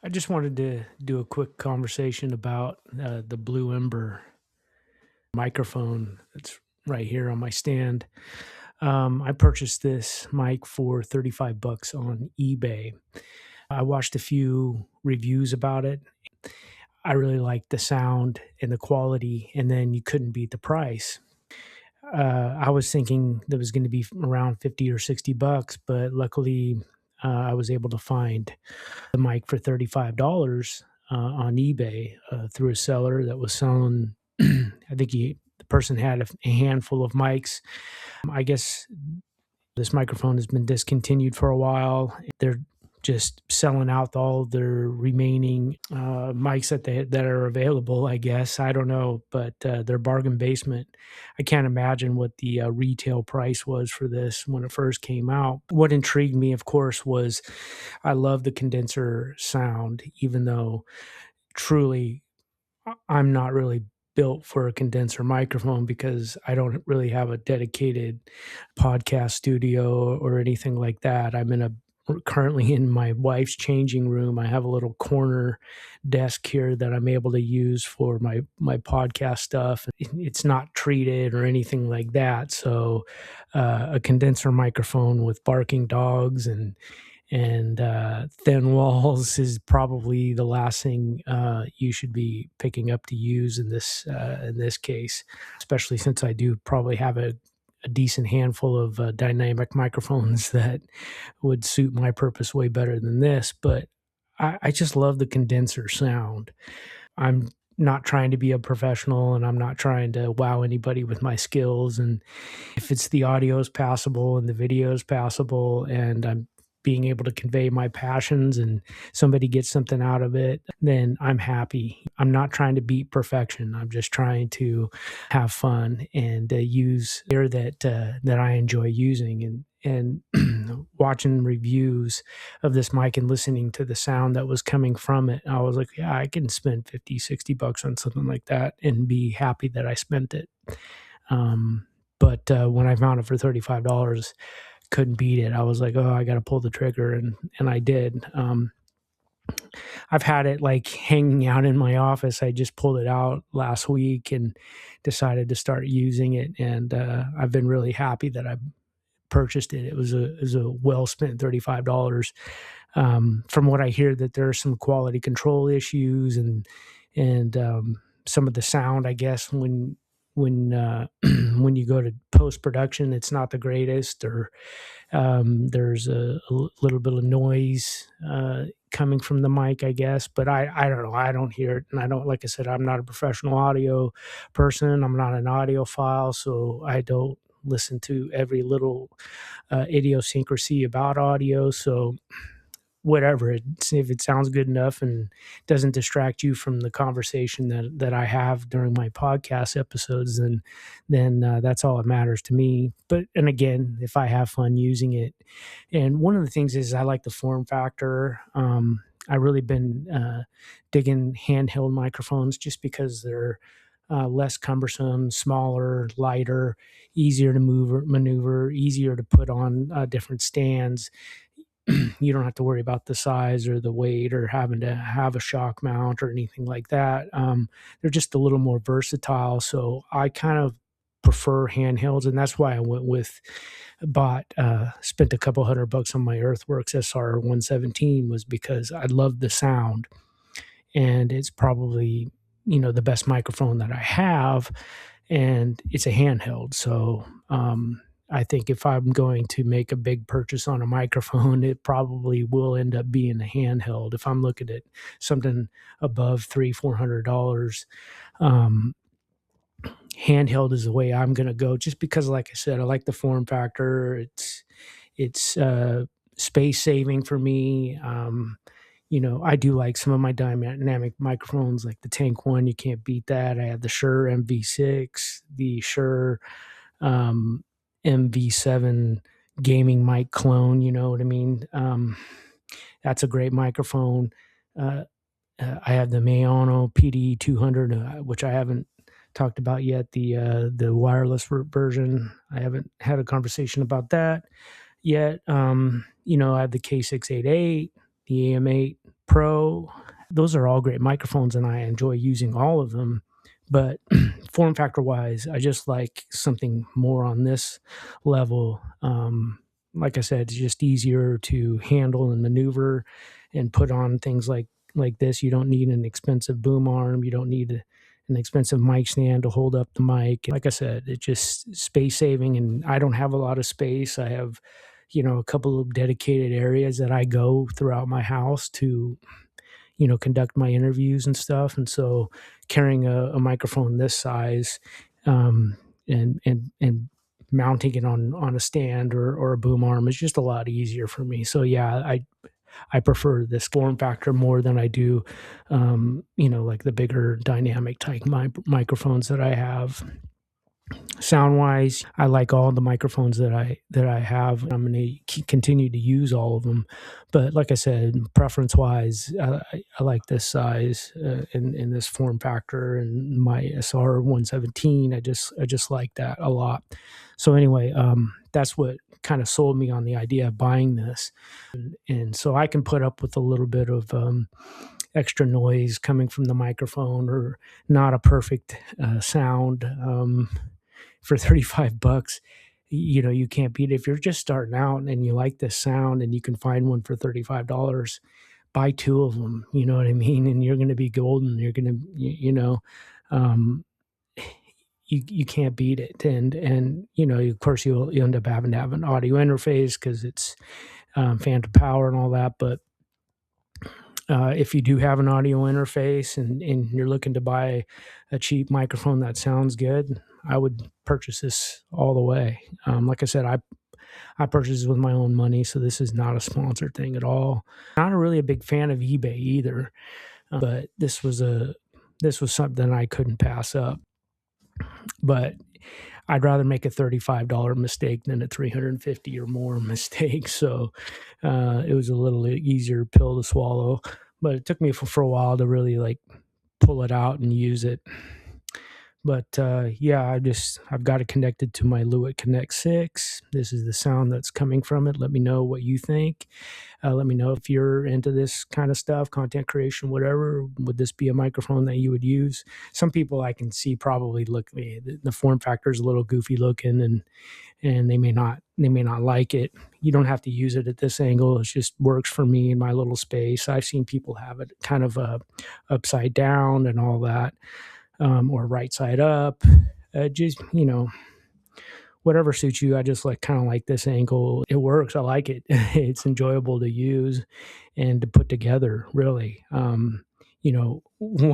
I just wanted to do a quick conversation about the Blue Ember microphone that's right here on my stand. I purchased this mic for 35 bucks on eBay. I watched a few reviews about it. I really liked the sound and the quality, and then you couldn't beat the price. I was thinking that was going to be around 50 or 60 bucks, but luckily I was able to find the mic for $35 on eBay through a seller that was selling. I think the person had a handful of mics. I guess this microphone has been discontinued for a while. They're just selling out all their remaining mics that are available. I guess I don't know, but their bargain basement. I can't imagine what the retail price was for this when it first came out. What intrigued me, of course, was I love the condenser sound, even though truly I'm not really built for a condenser microphone because I don't really have a dedicated podcast studio or anything like that. Currently in my wife's changing room. I have a little corner desk here that I'm able to use for my podcast stuff. It's not treated or anything like that. So a condenser microphone with barking dogs and thin walls is probably the last thing you should be picking up to use in this case, especially since I do probably have a decent handful of dynamic microphones that would suit my purpose way better than this. But I just love the condenser sound. I'm not trying to be a professional and I'm not trying to wow anybody with my skills. And if it's the audio is passable and the video is passable and I'm being able to convey my passions and somebody gets something out of it, then I'm happy. I'm not trying to beat perfection. I'm just trying to have fun and use gear that I enjoy using. And watching reviews of this mic and listening to the sound that was coming from it, I was like, yeah, I can spend 50, 60 bucks on something like that and be happy that I spent it. But when I found it for $35, couldn't beat it. I was like, oh, I got to pull the trigger. And I did. I've had it like hanging out in my office. I just pulled it out last week and decided to start using it. And I've been really happy that I purchased it. It was a well spent $35. From what I hear, that there are some quality control issues and some of the sound, I guess, when when you go to post production, it's not the greatest, or there's a little bit of noise coming from the mic, I guess. But I don't know. I don't hear it, and I don't. Like I said, I'm not a professional audio person. I'm not an audiophile, so I don't listen to every little idiosyncrasy about audio. So whatever, if it sounds good enough and doesn't distract you from the conversation that I have during my podcast episodes, then that's all that matters to me. But and again, if I have fun using it, and one of the things is I like the form factor. I really been digging handheld microphones just because they're less cumbersome, smaller, lighter, easier to maneuver, easier to put on different stands. You don't have to worry about the size or the weight or having to have a shock mount or anything like that. They're just a little more versatile. So I kind of prefer handhelds, and that's why I spent a couple $100 on my Earthworks SR 117, was because I love the sound, and it's probably the best microphone that I have, and it's a handheld. So I think if I'm going to make a big purchase on a microphone, it probably will end up being a handheld. If I'm looking at something above $300-400, handheld is the way I'm going to go. Just because, like I said, I like the form factor. It's space saving for me. I do like some of my dynamic microphones, like the Tank One. You can't beat that. I have the Shure MV6, the Shure MV7 gaming mic clone, you know what I mean? That's a great microphone. I have the Mayano PD 200, which I haven't talked about yet, the wireless version. I haven't had a conversation about that yet. I have the K688, the AM8 Pro Pro. Those are all great microphones, and I enjoy using all of them. But form factor wise, I just like something more on this level. Like I said, it's just easier to handle and maneuver and put on things like this. You don't need an expensive boom arm. You don't need an expensive mic stand to hold up the mic. Like I said, it's just space saving, and I don't have a lot of space. I have, a couple of dedicated areas that I go throughout my house to, conduct my interviews and stuff. And so carrying a microphone this size, and mounting it on a stand or a boom arm is just a lot easier for me. So yeah, I prefer this form factor more than I do, like the bigger dynamic type microphones that I have. Sound wise, I like all the microphones that I have. I'm going to continue to use all of them, but like I said, preference wise, I like this size in this form factor, and my SR 117. I just like that a lot. So anyway, that's what kind of sold me on the idea of buying this, and so I can put up with a little bit of extra noise coming from the microphone, or not a perfect sound. For $35, you can't beat it. If you're just starting out and you like this sound and you can find one for $35, buy two of them. You know what I mean? And you're going to be golden. You're going to, um, you can't beat it. And of course, you end up having to have an audio interface because it's phantom power and all that. But if you do have an audio interface and you're looking to buy a cheap microphone that sounds good, I would purchase this all the way. Like I said, I purchased it with my own money, so this is not a sponsored thing at all. Not really a big fan of eBay either, but this was something I couldn't pass up. But I'd rather make a $35 mistake than a $350 or more mistake. So it was a little easier pill to swallow, but it took me for a while to really like pull it out and use it. But yeah, I've got it connected to my Lewitt Connect 6. This is the sound that's coming from it. Let me know what you think. Let me know if you're into this kind of stuff, content creation, whatever. Would this be a microphone that you would use? Some people I can see probably look, the form factor is a little goofy looking, and they may not like it. You don't have to use it at this angle. It just works for me in my little space. I've seen people have it kind of upside down and all that, or right side up. Just whatever suits you. I just kind of like this angle. It works. I like it. It's enjoyable to use and to put together, really. One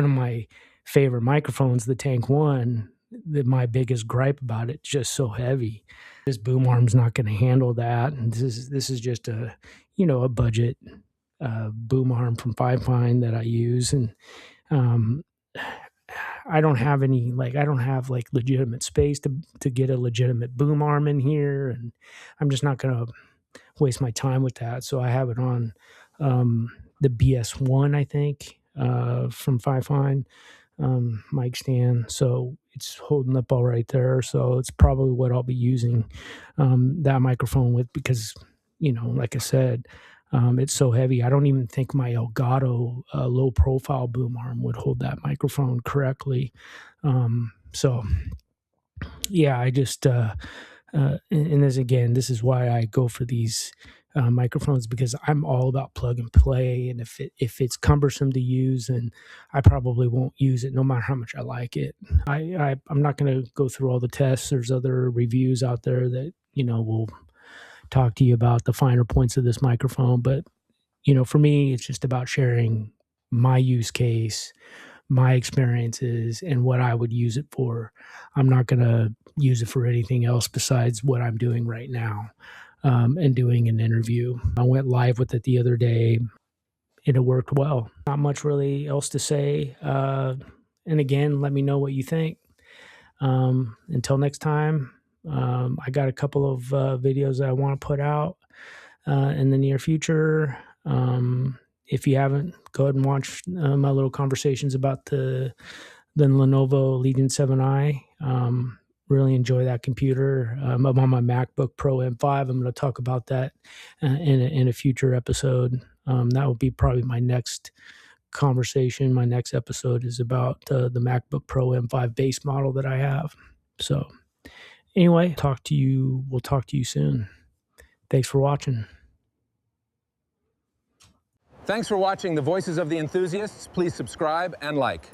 of my favorite microphones, the Tank One, my biggest gripe about it's just so heavy. This boom arm's not going to handle that. And this is just a budget boom arm from Five Pine that I use. And I don't have legitimate space to get a legitimate boom arm in here, and I'm just not going to waste my time with that. So I have it on the BS1, I think, from Five Fine mic stand. So it's holding up all right there. So it's probably what I'll be using that microphone with, because like I said, it's so heavy. I don't even think my Elgato low profile boom arm would hold that microphone correctly. So yeah, I just, and this is why I go for these microphones, because I'm all about plug and play. And if it's cumbersome to use, then I probably won't use it no matter how much I like it. I'm not going to go through all the tests. There's other reviews out there that, will talk to you about the finer points of this microphone. But, for me, it's just about sharing my use case, my experiences, and what I would use it for. I'm not going to use it for anything else besides what I'm doing right now, and doing an interview. I went live with it the other day, and it worked well. Not much really else to say. And again, let me know what you think. Until next time. I got a couple of videos that I want to put out in the near future. If you haven't, go ahead and watch my little conversations about the Lenovo Legion 7i. Really enjoy that computer. I'm on my MacBook Pro M5. I'm going to talk about that in a future episode. That will be probably my next conversation. My next episode is about the MacBook Pro M5 base model that I have. So anyway, we'll talk to you soon. Thanks for watching. Thanks for watching The Voices of the Enthusiasts. Please subscribe and like.